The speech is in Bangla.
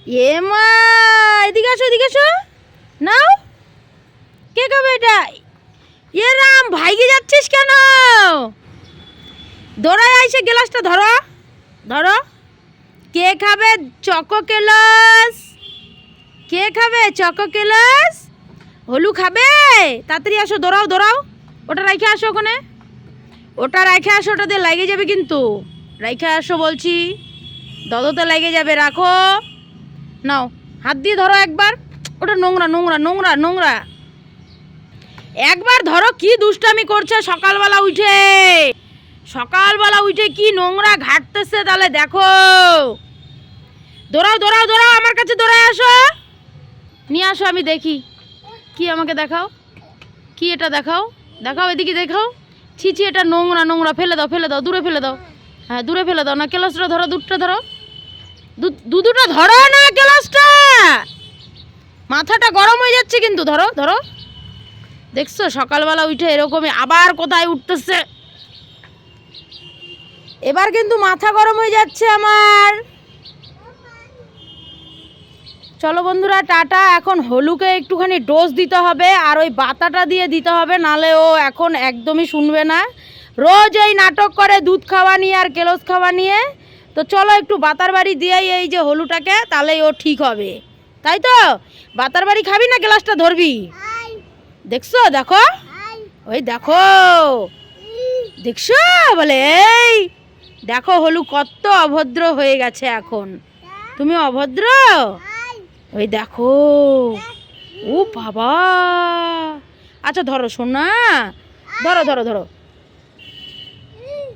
এ মা, এদিকে আসো, এদিকে আসো। নাও, কে খাবে এটা? এ রাম, ভাইগে যাচ্ছিস কেন? দৌড়ায় আইসে গ্লাসটা ধরো, ধরো। কে খাবে চকো কেলস? কে খাবে চকো কেলস? হলু খাবে? তাড়াতাড়ি আসো, দৌড়াও দৌড়াও। ওটা রাইখে আসো ওখানে, ওটা রাইখে আসো, ওটা দিয়ে লাগে যাবে কিন্তু। রাইখে আসো বলছি, দদতে লাগে যাবে, রাখো। নাও, হাত দিয়ে ধরো একবার। ওটা নোংরা নোংরা নোংরা নোংরা। একবার ধরো, কি দুষ্টামি করছে সকালবেলা উঠে। সকালবেলা উঠে কি নোংরা ঘাটতেছে, তাহলে দেখো। দৌড়াও দৌড়াও দৌড়াও, আমার কাছে দৌড়ায় আসো। নিয়ে আসো, আমি দেখি। কি আমাকে দেখাও, কি এটা দেখাও, দেখাও, এদিকে দেখাও। ছি ছি, এটা নোংরা নোংরা, ফেলে দাও ফেলে দাও, দূরে ফেলে দাও। হ্যাঁ, দূরে ফেলে দাও। না, গ্লাসটা ধরো, দুধটা ধরো, দুধটা ধরো না, গ্লাসটা। মাথাটা গরম হয়ে যাচ্ছে কিন্তু, ধরো ধরো। দেখছো সকালবেলা উঠে এরকমই, আবার কোথায় উঠতেছে। এবার কিন্তু মাথা গরম হয়ে যাচ্ছে আমার। চলো বন্ধুরা, টাটা। এখন হলুকে একটুখানি ডোজ দিতে হবে, আর ওই বাতাটা দিয়ে দিতে হবে, নালে ও এখন একদমই শুনবে না। রোজ এই নাটক করে দুধ খাওয়া নিয়ে আর কেলস খাওয়া নিয়ে। তো চলো একটু বাতার বাড়ি দিয়েই এই যে হলুটাকে, তাহলেই ও ঠিক হবে, তাই তো? বাতার বাড়ি খাবি না গ্লাসটা ধরবি? দেখছো, দেখো, ওই দেখো, দেখছো বলে, এই দেখো হলু কত অভদ্র হয়ে গেছে এখন। তুমি অভদ্র, ওই দেখো। ও বাবা, আচ্ছা ধরো সোনা, ধরো ধরো ধরো।